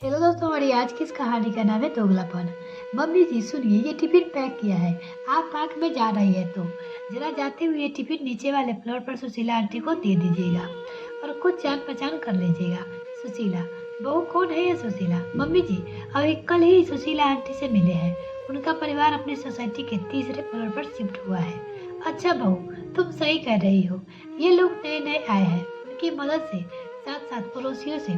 Hello दोस्तों, हमारी आज की इस कहानी का नाम है दोगलापन। मम्मी जी सुनिए, ये टिफिन पैक किया है। आप पार्क में जा रही है तो जरा जाते हुए ये टिफिन नीचे वाले फ्लोर पर सुशीला आंटी को दे दीजिएगा और कुछ जान पहचान कर लीजिएगा। सुशीला, बहू कौन है ये सुशीला? मम्मी जी अभी कल ही सुशीला आंटी से मिले हैं। उनका परिवार अपनी सोसाइटी के तीसरे फ्लोर पर शिफ्ट हुआ है। अच्छा बहू, तुम सही कह रही हो। ये लोग नए नए आए हैं। उनकी मदद से साथ साथ पड़ोसियों से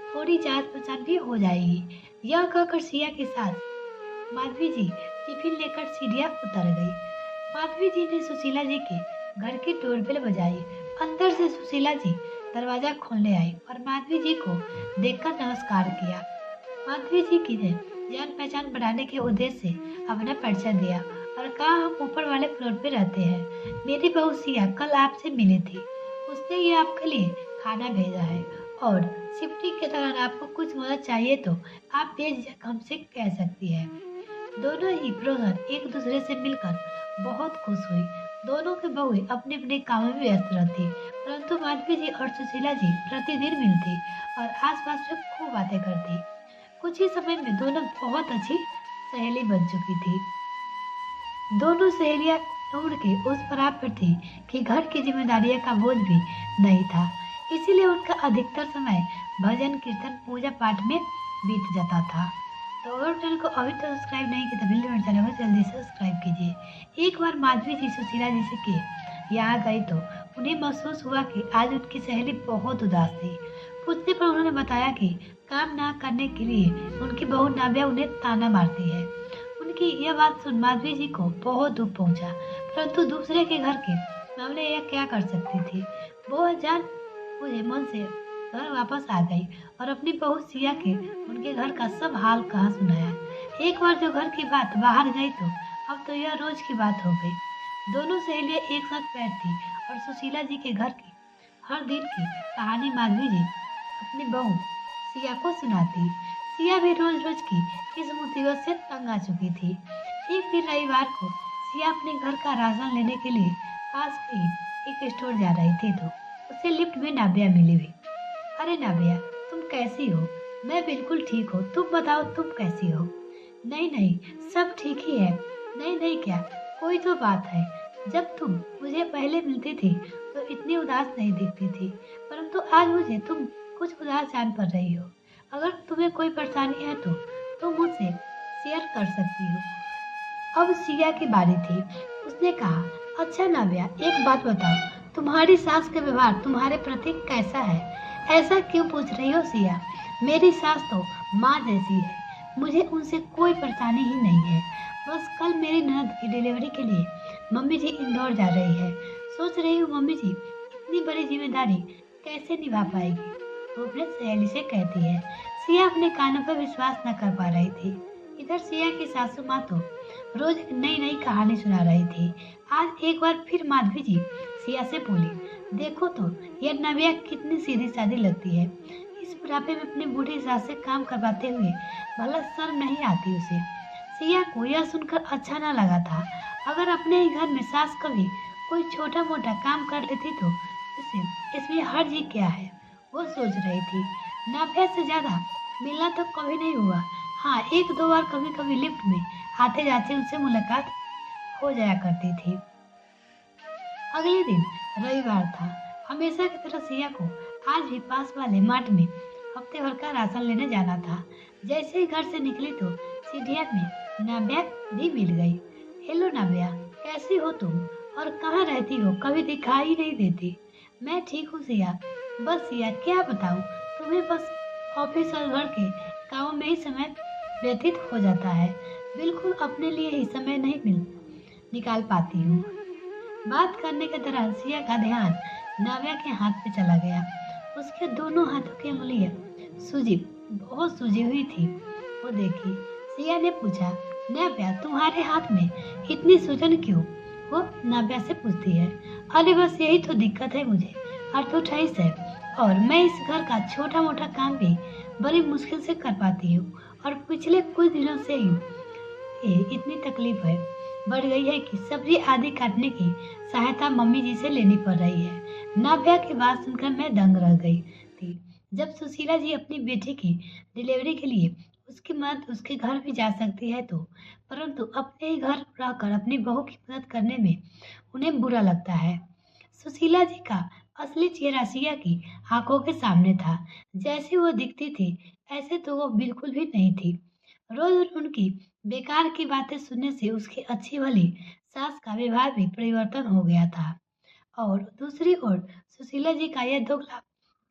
थोड़ी जांच पहचान भी हो जाएगी। यह कहकर सिया के साथ माधवी जी टिफिन लेकर सीढ़ियां उतर गई। माधवी जी ने सुशीला जी के घर की डोरबेल बजाई। अंदर से सुशीला जी दरवाजा खोलने आई और माधवी जी को देखकर नमस्कार किया। माधवी जी की ने जान पहचान बढ़ाने के उद्देश्य से अपना परिचय दिया और कहा, हम ऊपर वाले फ्लोर पे रहते हैं। मेरी बहू सिया कल आपसे मिली थी। उसने ये आपके लिए खाना भेजा है और शिफ्टिंग के दौरान आपको कुछ मदद चाहिए तो आप बेझिझक हमसे कह सकती है। दोनों ही ब्रदर एक दूसरे से मिलकर बहुत खुश हुई। दोनों की बहुएं अपने अपने कामों में व्यस्त रहती, परंतु माधवी जी और सुशीला जी प्रतिदिन मिलती और आसपास में खूब बातें करती। कुछ ही समय में दोनों बहुत अच्छी सहेली बन चुकी थी। दोनों सहेलियां उम्र के उस पड़ाव पर थी कि घर की जिम्मेदारियों का बोझ भी नहीं था। इसीलिए उनका अधिकतर समय भजन कीर्तन पूजा पाठ में बीत जाता था। तो अगर चैनल को अभी तक सब्सक्राइब नहीं किया तो बिल्कुल मेरे चैनल को जल्दी से सब्सक्राइब कीजिए। एक बार माधवी जी सुशीला जी से के यहाँ गई तो उन्हें महसूस हुआ कि आज उनकी सहेली बहुत उदास थी। पूछने पर उन्होंने बताया कि काम ना करने के लिए उनकी बहू नाव्या उन्हें ताना मारती है। उनकी यह बात सुन माधवी जी को बहुत दुख पहुंचा, परंतु दूसरे के घर के मामले यह क्या कर सकती थी। वो जान मुझे मन से घर वापस आ गई और अपनी बहू सिया के उनके घर का सब हाल कहा सुनाया। एक बार जो घर की बात बाहर गई तो अब तो यह रोज की बात हो गई। दोनों सहेलियां एक साथ बैठती और सुशीला जी के घर की हर दिन की कहानी माधवी जी अपनी बहू सिया को सुनाती। सिया भी रोज रोज की इस मुसीबत से तंग आ चुकी थी। एक दिन रविवार को सिया अपने घर का राशन लेने के लिए पास के ही एक स्टोर जा रही थी तो उसे लिफ्ट में नाव्या मिली हुई। अरे नाव्या, तुम कैसी हो? मैं बिल्कुल ठीक हूँ, तुम बताओ तुम कैसी हो? नहीं नहीं, सब ठीक ही है। नहीं नहीं क्या, कोई तो बात है। जब तुम मुझे पहले मिलती थी तो इतनी उदास नहीं दिखती थी, परंतु आज मुझे तुम कुछ उदास जान पड़ रही हो। अगर तुम्हें कोई परेशानी है तो तुम मुझसे शेयर कर सकती हो। अब सिया की बारी थी। उसने कहा, अच्छा नाव्या, एक बात बताओ, तुम्हारी सास का व्यवहार तुम्हारे प्रति कैसा है? ऐसा क्यों पूछ रही हो सिया? मेरी सास तो माँ जैसी है। मुझे उनसे कोई परेशानी ही नहीं है। बस कल मेरी ननद की डिलीवरी के लिए मम्मी जी इंदौर जा रही है। सोच रही हूँ मम्मी जी इतनी बड़ी जिम्मेदारी कैसे निभा पाएगी। वो अपने सहेली से कहती है। सिया अपने कानों पर विश्वास न कर पा रही थी। इधर सिया की सासू माँ तो रोज नई नई कहानी सुना रही थी। आज एक बार फिर माधवी जी सिया से बोली, देखो तो यह नव्या कितनी सीधी सादी लगती है। इस बुढ़ापे में अपनी बूढ़ी सास से काम करवाते हुए भला शर्म नहीं आती उसे। सिया को यह सुनकर अच्छा न लगा था। अगर अपने ही घर में सास कभी कोई छोटा मोटा काम कर लेती तो इसे इसमें हर्ज क्या है, वो सोच रही थी। नाभ्या से ज्यादा मिलना तो कभी नहीं हुआ। हाँ, एक दो बार कभी कभी लिफ्ट में आते जाते उनसे मुलाकात हो जाया करती थी। अगले दिन रविवार था। हमेशा की तरह सिया को आज भी पास वाले मार्ट में हफ्ते भर का राशन लेने जाना था। जैसे ही घर से निकली तो सीढ़िया में नाव्या भी मिल गई। हेलो नाव्या, कैसी हो तुम और कहाँ रहती हो? कभी दिखाई नहीं देती। मैं ठीक हूँ सिया। बस सिया क्या बताऊँ, तुम्हें बस ऑफिस और घर के कामों में ही समय व्यतीत हो जाता है। बिल्कुल अपने लिए ही समय नहीं निकाल पाती हूँ। बात करने के दौरान सिया का ध्यान नाव्या के हाथ पे चला गया। उसके दोनों हाथों की उंगलियां बहुत सूजी हुई थी। वो देखी। सिया ने पूछा, नाव्या तुम्हारे हाथ में इतनी सूजन क्यों? वो नाव्या से पूछती है। अरे बस यही तो दिक्कत है मुझे। अर्थोठाइस है और मैं इस घर का छोटा मोटा काम भी बड़ी मुश्किल से कर पाती हूँ और पिछले कुछ दिनों से ही इतनी तकलीफ है बढ़ गई है कि सब्जी आदि काटने की सहायता मम्मी जी से लेनी पड़ रही है। नाव्या की बात सुनकर मैं दंग रह गई थी। जब सुशीला जी अपनी बेटी की डिलीवरी के लिए उसकी मदद उसके घर भी जा सकती है तो, परंतु अपने ही घर रहकर अपनी बहू की मदद करने में उन्हें बुरा लगता है। सुशीला जी का असली चेहरा सिया की आंखों के सामने था। जैसी वो दिखती थी ऐसे तो वो बिल्कुल भी नहीं थी। रोज उनकी बेकार की बातें सुनने से उसकी अच्छी भली सास का व्यवहार भी परिवर्तन हो गया था। और दूसरी ओर सुशीला जी का यह दोगला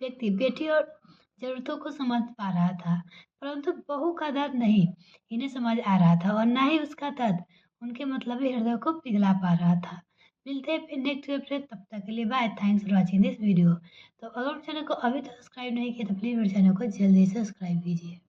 व्यक्ति बेटी और जरूरतों को समझ पा रहा था, परंतु बहू का दर्द नहीं इन्हें समझ आ रहा था और ना ही उसका दर्द उनके मतलबी हृदय को पिघला पा रहा था। मिलते हैं फिर नेक्स्ट वीडियो, तब तक के लिए bye. Thanks for watching this video. तो अगर चैनल को अभी तक सब्सक्राइब नहीं किया तो प्लीज मेरे चैनल को जल्दी से सब्सक्राइब कीजिए।